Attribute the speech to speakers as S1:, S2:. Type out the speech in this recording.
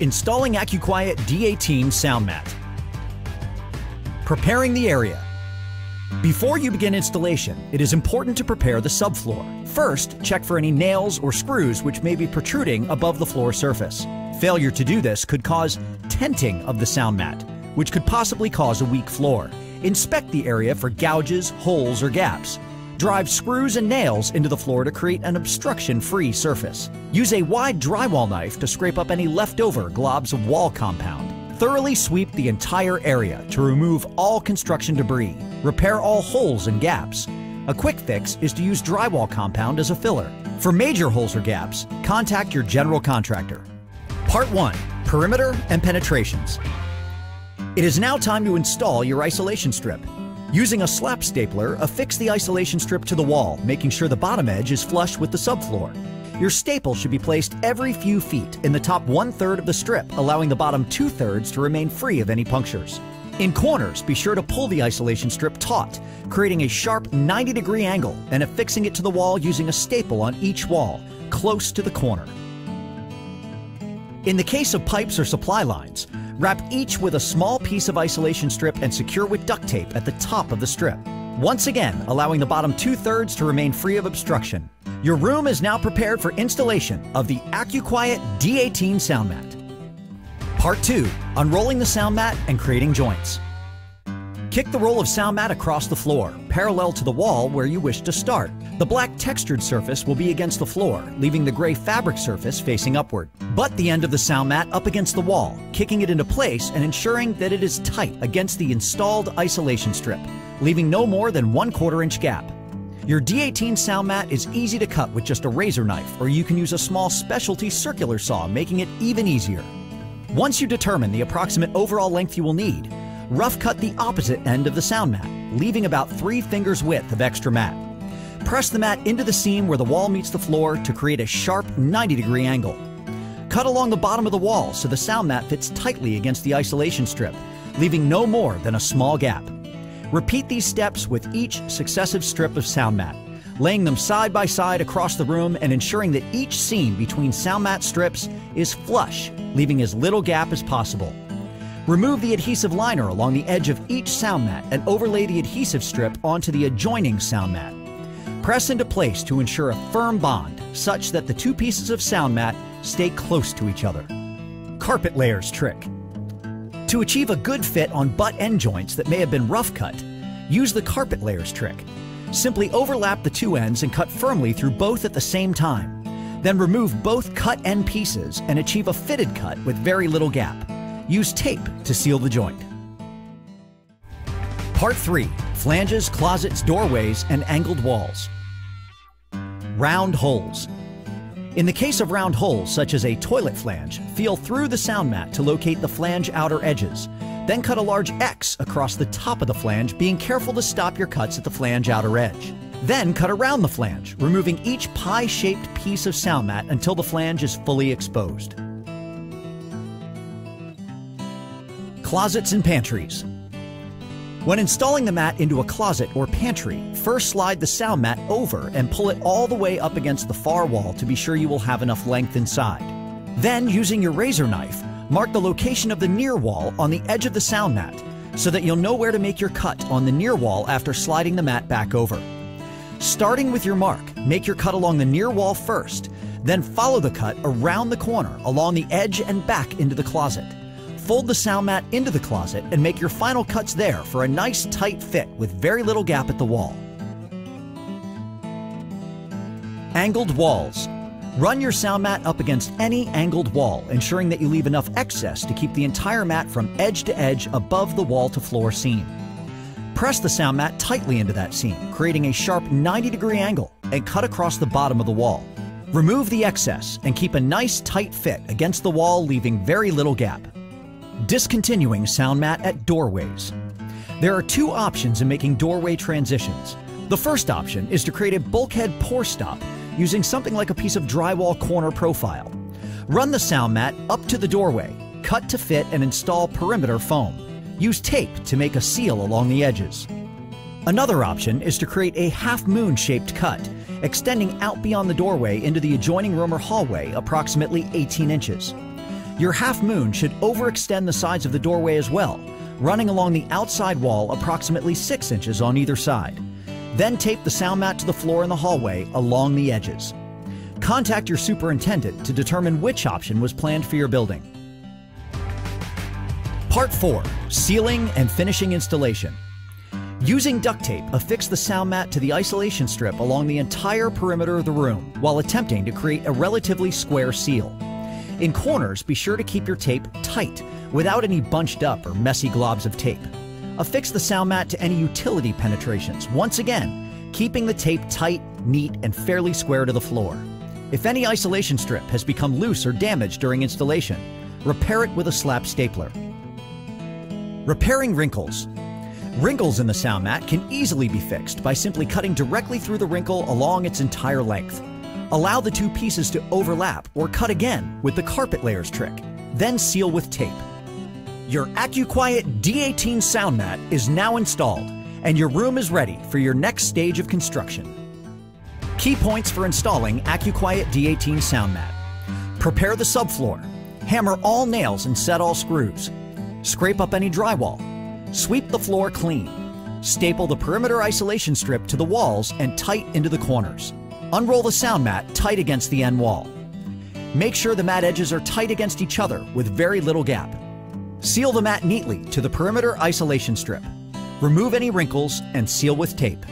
S1: Installing AccuQuiet D18 sound mat. Preparing the area. Before you begin installation, it is important to prepare the subfloor. First, check for any nails or screws which may be protruding above the floor surface. Failure to do this could cause tenting of the sound mat, which could possibly cause a weak floor. Inspect the area for gouges, holes, or gaps. Drive screws and nails into the floor to create an obstruction-free surface. Use a wide drywall knife to scrape up any leftover globs of wall compound. Thoroughly sweep the entire area to remove all construction debris. Repair all holes and gaps. A quick fix is to use drywall compound as a filler. For major holes or gaps, contact your general contractor. Part 1. Perimeter and penetrations. It is now time to install your isolation strip. Using a slap stapler, affix the isolation strip to the wall, making sure the bottom edge is flush with the subfloor. Your staple should be placed every few feet in the top 1/3 of the strip, allowing the bottom 2/3 to remain free of any punctures. In corners, be sure to pull the isolation strip taut, creating a sharp 90-degree angle and affixing it to the wall using a staple on each wall, close to the corner. In the case of pipes or supply lines, wrap each with a small piece of isolation strip and secure with duct tape at the top of the strip, once again allowing the bottom 2/3 to remain free of obstruction. Your room is now prepared for installation of the AccuQuiet D18 sound mat. Part 2. Unrolling the sound mat and creating joints. Kick the roll of sound mat across the floor, parallel to the wall where you wish to start. The black textured surface will be against the floor, leaving the gray fabric surface facing upward. Butt the end of the sound mat up against the wall, kicking it into place and ensuring that it is tight against the installed isolation strip, leaving no more than 1/4 inch gap. Your D18 sound mat is easy to cut with just a razor knife, or you can use a small specialty circular saw, making it even easier. Once you determine the approximate overall length you will need, rough cut the opposite end of the sound mat, leaving about 3 fingers width of extra mat. Press the mat into the seam where the wall meets the floor to create a sharp 90-degree angle. Cut along the bottom of the wall so the sound mat fits tightly against the isolation strip, leaving no more than a small gap. Repeat these steps with each successive strip of sound mat, laying them side by side across the room and ensuring that each seam between sound mat strips is flush, leaving as little gap as possible. Remove the adhesive liner along the edge of each sound mat and overlay the adhesive strip onto the adjoining sound mat. Press into place to ensure a firm bond, such that the 2 pieces of sound mat stay close to each other. Carpet layers trick. To achieve a good fit on butt end joints that may have been rough cut, use the carpet layers trick. Simply overlap the 2 ends and cut firmly through both at the same time. Then remove both cut end pieces and achieve a fitted cut with very little gap. Use tape to seal the joint. Part 3. Flanges, closets, doorways, and angled walls. Round holes. In the case of round holes, such as a toilet flange, feel through the sound mat to locate the flange outer edges. Then cut a large X across the top of the flange, being careful to stop your cuts at the flange outer edge. Then cut around the flange, removing each pie-shaped piece of sound mat until the flange is fully exposed. Closets and pantries. When installing the mat into a closet or pantry, first slide the sound mat over and pull it all the way up against the far wall to be sure you will have enough length inside. Then, using your razor knife, mark the location of the near wall on the edge of the sound mat so that you'll know where to make your cut on the near wall after sliding the mat back over. Starting with your mark, make your cut along the near wall first, then follow the cut around the corner along the edge and back into the closet. Fold the sound mat into the closet and make your final cuts there for a nice tight fit with very little gap at the wall. Angled walls. Run your sound mat up against any angled wall, ensuring that you leave enough excess to keep the entire mat from edge to edge above the wall-to-floor seam. Press the sound mat tightly into that seam, creating a sharp 90-degree angle, and cut across the bottom of the wall. Remove the excess and keep a nice tight fit against the wall, leaving very little gap. Discontinuing sound mat at doorways. There are 2 options in making doorway transitions. The first option is to create a bulkhead pour stop using something like a piece of drywall corner profile. Run the sound mat up to the doorway, cut to fit, and install perimeter foam. Use tape to make a seal along the edges. Another option is to create a half-moon shaped cut, extending out beyond the doorway into the adjoining room or hallway approximately 18 inches. Your half moon should overextend the sides of the doorway as well, running along the outside wall approximately 6 inches on either side. Then tape the sound mat to the floor in the hallway along the edges. Contact your superintendent to determine which option was planned for your building. Part 4. Sealing and finishing installation. Using duct tape, affix the sound mat to the isolation strip along the entire perimeter of the room while attempting to create a relatively square seal. In corners, be sure to keep your tape tight without any bunched up or messy globs of tape. Affix the sound mat to any utility penetrations, once again, keeping the tape tight, neat, and fairly square to the floor. If any isolation strip has become loose or damaged during installation, repair it with a slap stapler. Repairing wrinkles. Wrinkles in the sound mat can easily be fixed by simply cutting directly through the wrinkle along its entire length. Allow the two pieces to overlap or cut again with the carpet layers trick, then seal with tape. Your AccuQuiet D18 sound mat is now installed, and your room is ready for your next stage of construction. Key points for installing AccuQuiet D18 sound mat. Prepare the subfloor. Hammer all nails and set all screws. Scrape up any drywall. Sweep the floor clean. Staple the perimeter isolation strip to the walls and tight into the corners. Unroll the sound mat tight against the end wall. Make sure the mat edges are tight against each other with very little gap. Seal the mat neatly to the perimeter isolation strip. Remove any wrinkles and seal with tape.